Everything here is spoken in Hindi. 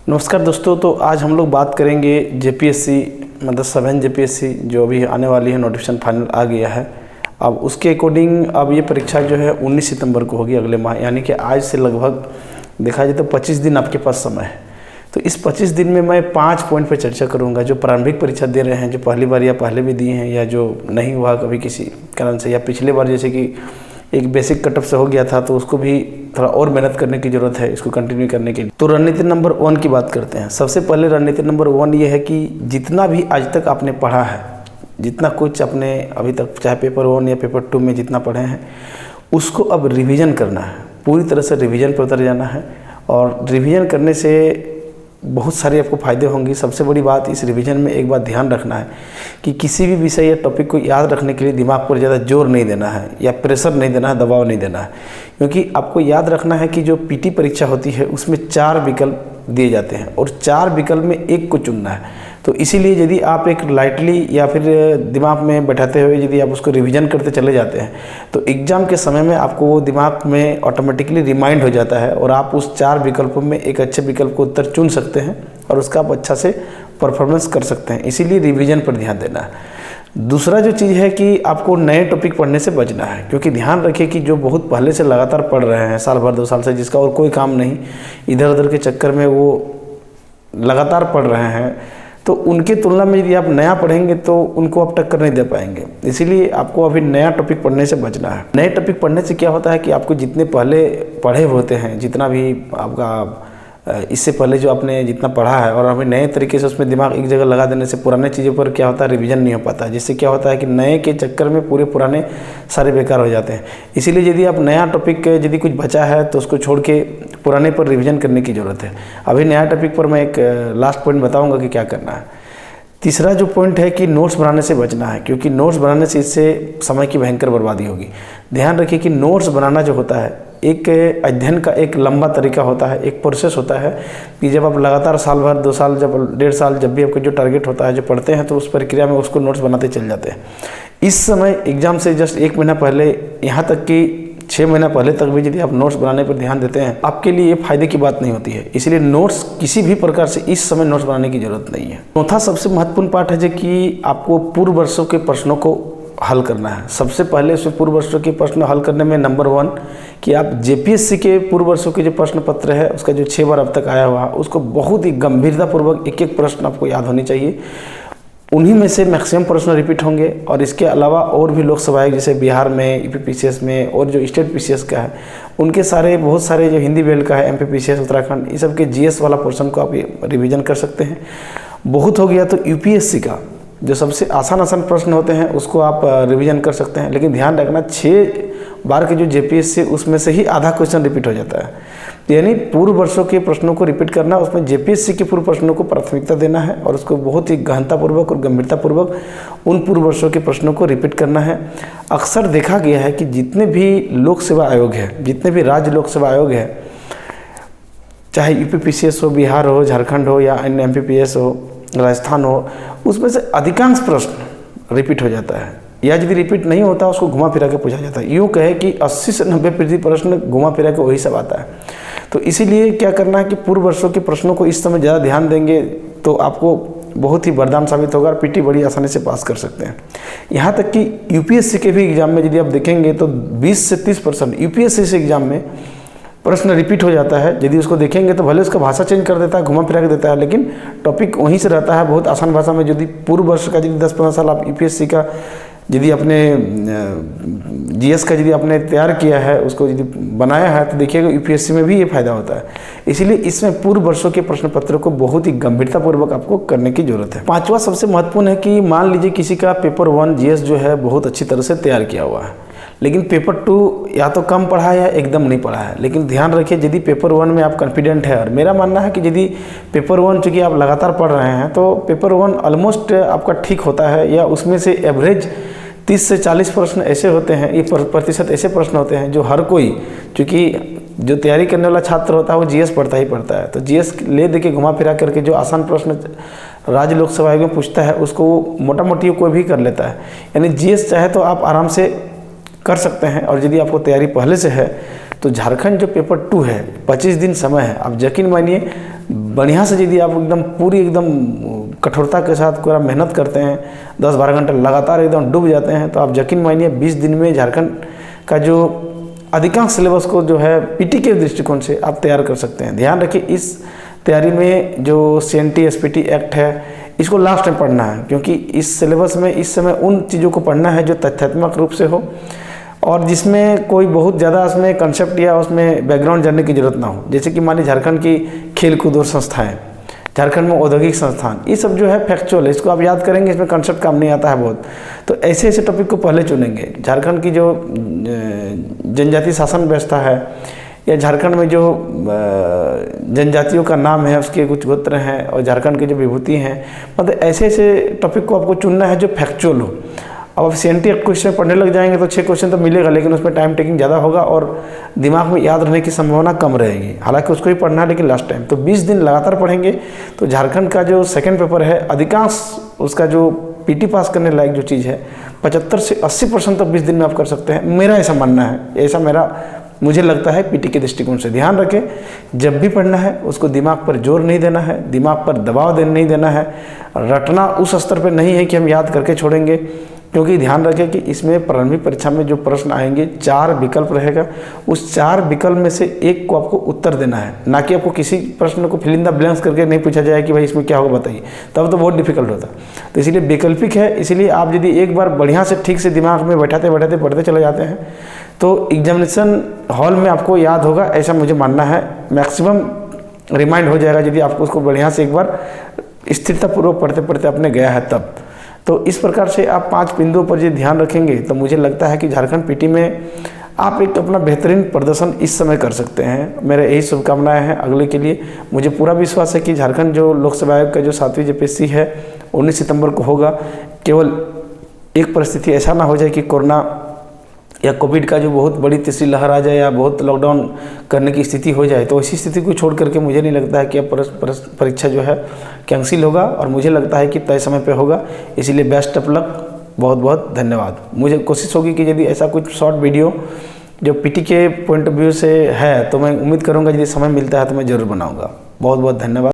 नमस्कार दोस्तों। तो आज हम लोग बात करेंगे जेपीएससी मतलब 7 जेपीएससी जो अभी आने वाली है, नोटिफिकेशन फाइनल आ गया है। अब उसके अकॉर्डिंग अब ये परीक्षा जो है 19 सितंबर को होगी, अगले माह, यानी कि आज से लगभग देखा जाए तो 25 दिन आपके पास समय है। तो इस 25 दिन में मैं 5 पॉइंट पर चर्चा करूँगा। जो प्रारंभिक परीक्षा दे रहे हैं, जो पहली बार या पहले भी दिए हैं, या जो नहीं हुआ कभी किसी कारण से, या पिछले बार जैसे कि एक बेसिक कटअप से हो गया था तो उसको भी थोड़ा और मेहनत करने की ज़रूरत है इसको कंटिन्यू करने के लिए। तो रणनीति नंबर 1 की बात करते हैं। सबसे पहले रणनीति नंबर 1 ये है कि जितना भी आज तक आपने पढ़ा है, जितना कुछ आपने अभी तक चाहे पेपर 1 या पेपर 2 में जितना पढ़े हैं, उसको अब रिवीजन करना है। पूरी तरह से रिवीजन पर उतर जाना है। और रिवीजन करने से बहुत सारे आपको फ़ायदे होंगे। सबसे बड़ी बात, इस रिवीजन में एक बात ध्यान रखना है कि किसी भी विषय या टॉपिक को याद रखने के लिए दिमाग पर ज़्यादा जोर नहीं देना है, या प्रेशर नहीं देना है, दबाव नहीं देना है। क्योंकि आपको याद रखना है कि जो पीटी परीक्षा होती है उसमें 4 विकल्प दिए जाते हैं और 4 विकल्प में एक को चुनना है। तो इसीलिए यदि आप एक लाइटली या फिर दिमाग में बैठाते हुए यदि आप उसको रिवीजन करते चले जाते हैं तो एग्ज़ाम के समय में आपको वो दिमाग में ऑटोमेटिकली रिमाइंड हो जाता है और आप उस 4 विकल्पों में एक अच्छे विकल्प को उत्तर चुन सकते हैं और उसका आप अच्छा से परफॉर्मेंस कर सकते हैं। इसीलिए रिवीजन पर ध्यान देना है। दूसरा जो चीज़ है कि आपको नए टॉपिक पढ़ने से बचना है। क्योंकि ध्यान रखिए कि जो बहुत पहले से लगातार पढ़ रहे हैं, साल भर 2 साल से, जिसका और कोई काम नहीं, इधर उधर के चक्कर में वो लगातार पढ़ रहे हैं, तो उनके तुलना में यदि आप नया पढ़ेंगे तो उनको आप टक्कर नहीं दे पाएंगे। इसीलिए आपको अभी नया टॉपिक पढ़ने से बचना है। नए टॉपिक पढ़ने से क्या होता है कि आपको जितने पहले पढ़े होते हैं, जितना भी आपका इससे पहले जो आपने जितना पढ़ा है, और अभी नए तरीके से उसमें दिमाग एक जगह लगा देने से पुराने चीज़ों पर क्या होता है, रिवीजन नहीं हो पाता है। जिससे क्या होता है कि नए के चक्कर में पूरे पुराने सारे बेकार हो जाते हैं। इसीलिए यदि आप नया टॉपिक यदि कुछ बचा है तो उसको छोड़ के पुराने पर रिवीजन करने की ज़रूरत है। अभी नया टॉपिक पर मैं एक लास्ट पॉइंट बताऊँगा कि क्या करना है। तीसरा जो पॉइंट है कि नोट्स बनाने से बचना है। क्योंकि नोट्स बनाने से इससे समय की भयंकर बर्बादी होगी। ध्यान रखिए कि नोट्स बनाना जो होता है एक अध्ययन का एक लंबा तरीका होता है, एक प्रोसेस होता है कि जब आप लगातार साल भर, 2 साल, जब 1.5 साल, जब भी आपका जो टारगेट होता है, जो पढ़ते हैं, तो उस प्रक्रिया में उसको नोट्स बनाते चल जाते हैं। इस समय एग्ज़ाम से जस्ट 1 महीना पहले, यहाँ तक कि 6 महीना पहले तक भी यदि आप नोट्स बनाने पर ध्यान देते हैं, आपके लिए ये फायदे की बात नहीं होती है। इसलिए नोट्स किसी भी प्रकार से इस समय नोट्स बनाने की जरूरत नहीं है। चौथा सबसे महत्वपूर्ण पार्ट है जो कि आपको पूर्व वर्षों के प्रश्नों को हल करना है। सबसे पहले उसमें पूर्व वर्षों के प्रश्न हल करने में नंबर 1 कि आप जेपीएससी के पूर्व वर्षों के जो प्रश्न पत्र है उसका जो 6 बार अब तक आया हुआ, उसको बहुत ही गंभीरतापूर्वक एक एक प्रश्न आपको याद होनी चाहिए। उन्हीं में से मैक्सिमम प्रश्न रिपीट होंगे। और इसके अलावा और भी लोकसभा आयोग जैसे बिहार में, यूपीपीसीएस में, और जो स्टेट पीसीएस का है उनके सारे बहुत सारे, जो हिंदी बेल्ट का है, एमपीपीसीएस उत्तराखंड, ये सब के जीएस वाला पोर्शन को आप रिवीजन कर सकते हैं। बहुत हो गया तो यूपीएससी का जो सबसे आसान प्रश्न होते हैं उसको आप रिवीजन कर सकते हैं। लेकिन ध्यान रखना 6 बार के जो जेपीएससी, उसमें से ही आधा क्वेश्चन रिपीट हो जाता है। यानी पूर्व वर्षों के प्रश्नों को रिपीट करना, उसमें जेपीएससी के पूर्व प्रश्नों को प्राथमिकता देना है और उसको बहुत ही गहनतापूर्वक और गंभीरतापूर्वक उन पूर्व वर्षों के प्रश्नों को रिपीट करना है। अक्सर देखा गया है कि जितने भी लोक सेवा आयोग है, जितने भी राज्य लोक सेवा आयोग है, चाहे यूपीपीसीएस हो, बिहार हो, झारखंड हो, या अन्य एमपीपीएस हो, राजस्थान हो, उसमें से अधिकांश प्रश्न रिपीट हो जाता है। या यदि रिपीट नहीं होता उसको घुमा फिरा के पूछा जाता है। यूँ कहे कि 80 से 90% प्रश्न घुमा फिरा के वही सब आता है। तो इसीलिए क्या करना है कि पूर्व वर्षों के प्रश्नों को इस समय ज़्यादा ध्यान देंगे तो आपको बहुत ही वरदान साबित होगा और पीटी बड़ी आसानी से पास कर सकते हैं। यहाँ तक कि यूपीएससी के भी एग्जाम में यदि आप देखेंगे तो 20 से 30% यूपीएससी से एग्जाम में प्रश्न रिपीट हो जाता है। यदि उसको देखेंगे तो भले उसका भाषा चेंज कर देता है, घुमा फिरा के देता है, लेकिन टॉपिक वहीं से रहता है, बहुत आसान भाषा में। यदि पूर्व वर्ष का यदि 10-15 साल आप यूपीएससी का यदि अपने जीएस का यदि आपने तैयार किया है, उसको यदि बनाया है, तो देखिएगा यूपीएससी में भी ये फायदा होता है। इसीलिए इसमें पूर्व वर्षों के प्रश्न पत्र को बहुत ही गंभीरतापूर्वक आपको करने की जरूरत है। 5वां सबसे महत्वपूर्ण है कि मान लीजिए किसी का पेपर 1 जीएस जो है बहुत अच्छी तरह से तैयार किया हुआ है, लेकिन पेपर 2 या तो कम पढ़ा है या एकदम नहीं पढ़ा है। लेकिन ध्यान रखिए यदि पेपर 1 में आप कॉन्फिडेंट है, और मेरा मानना है कि यदि पेपर 1 चूँकि आप लगातार पढ़ रहे हैं तो पेपर 1 ऑलमोस्ट आपका ठीक होता है, या उसमें से एवरेज 30 से 40 प्रश्न ऐसे होते हैं, ये प्रतिशत ऐसे प्रश्न होते हैं जो हर कोई, चूँकि जो तैयारी करने वाला छात्र होता है वो जीएस पढ़ता ही पढ़ता है। तो जीएस ले दे के घुमा फिरा करके जो आसान प्रश्न राज्य लोकसभा आयोग में पूछता है उसको मोटा मोटी कोई भी कर लेता है। यानी जीएस चाहे तो आप आराम से कर सकते हैं। और यदि आपको तैयारी पहले से है तो झारखंड जो पेपर 2 है, 25 दिन समय है, आप यकीन मानिए बढ़िया से यदि आप एकदम पूरी एकदम कठोरता के साथ पूरा मेहनत करते हैं, 10-12 घंटे लगातार एकदम डूब जाते हैं, तो आप यकीन मानिए 20 दिन में झारखंड का जो अधिकांश सिलेबस को जो है पीटी के दृष्टिकोण से आप तैयार कर सकते हैं। ध्यान रखिए, इस तैयारी में जो CNT SPT एक्ट है, इसको लास्ट में पढ़ना है, क्योंकि इस सिलेबस में इस समय उन चीज़ों को पढ़ना है जो तथ्यात्मक रूप से हो और जिसमें कोई बहुत ज़्यादा उसमें कंसेप्ट या उसमें बैकग्राउंड जानने की ज़रूरत ना हो। जैसे कि मान लीजिए झारखंड की खेल कूद और संस्थाएँ, झारखंड में औद्योगिक संस्थान, ये सब जो है फैक्चुअल है, इसको आप याद करेंगे, इसमें कंसेप्ट काम नहीं आता है बहुत। तो ऐसे ऐसे टॉपिक को पहले चुनेंगे। झारखंड की जो जनजाति शासन व्यवस्था है या झारखंड में जो जनजातियों का नाम है, उसके कुछ गोत्र हैं और झारखंड की जो विभूति हैं, मतलब ऐसे ऐसे टॉपिक को आपको चुनना है जो फैक्चुअल हो। अब आप CNT क्वेश्चन पढ़ने लग जाएंगे तो 6 क्वेश्चन तो मिलेगा, लेकिन उसमें टाइम टेकिंग ज़्यादा होगा और दिमाग में याद रहने की संभावना कम रहेगी। हालांकि उसको ही पढ़ना है, लेकिन लास्ट टाइम तो 20 दिन लगातार पढ़ेंगे तो झारखंड का जो सेकंड पेपर है, अधिकांश उसका जो PT पास करने लायक जो चीज़ है 75 से 80% तो 20 दिन में आप कर सकते हैं। मेरा ऐसा मानना है, ऐसा मुझे लगता है PT के दृष्टिकोण से। ध्यान रखें, जब भी पढ़ना है उसको दिमाग पर जोर नहीं देना है, दिमाग पर दबाव नहीं देना है। रटना उस स्तर पर नहीं है कि हम याद करके छोड़ेंगे, क्योंकि ध्यान रखें कि इसमें प्रारंभिक परीक्षा में जो प्रश्न आएंगे 4 विकल्प रहेगा, उस 4 विकल्प में से एक को आपको उत्तर देना है, ना कि आपको किसी प्रश्न को फिल इन द ब्लैंक्स करके नहीं पूछा जाए कि भाई इसमें क्या होगा बताइए, तब तो बहुत डिफिकल्ट होता। तो इसीलिए वैकल्पिक है। इसीलिए आप यदि एक बार बढ़िया से ठीक से दिमाग में बैठाते बैठाते पढ़ते चले जाते हैं तो एग्जामिनेशन हॉल में आपको याद होगा, ऐसा मुझे मानना है। मैक्सिमम रिमाइंड हो जाएगा यदि आपको उसको बढ़िया से एक बार स्थिरतापूर्वक पढ़ते पढ़ते अपने गया है तब। तो इस प्रकार से आप 5 बिंदुओं पर यदि ध्यान रखेंगे तो मुझे लगता है कि झारखंड PT में आप एक अपना बेहतरीन प्रदर्शन इस समय कर सकते हैं। मेरे यही शुभकामनाएं हैं अगले के लिए। मुझे पूरा विश्वास है कि झारखंड जो लोकसभा आयोग का जो 7वीं JPSC है 19 सितंबर को होगा। केवल एक परिस्थिति ऐसा ना हो जाए कि कोरोना या कोविड का जो बहुत बड़ी तीसरी लहर आ जाए या बहुत लॉकडाउन करने की स्थिति हो जाए, तो इसी स्थिति को छोड़ करके मुझे नहीं लगता है कि अब परीक्षा जो है कैंसिल होगा, और मुझे लगता है कि तय समय पे होगा। इसीलिए बेस्ट ऑफ लक, बहुत बहुत धन्यवाद। मुझे कोशिश होगी कि यदि ऐसा कुछ शॉर्ट वीडियो जो PT के पॉइंट ऑफ व्यू से है तो मैं उम्मीद करूँगा यदि समय मिलता है तो मैं ज़रूर बनाऊँगा। बहुत बहुत धन्यवाद।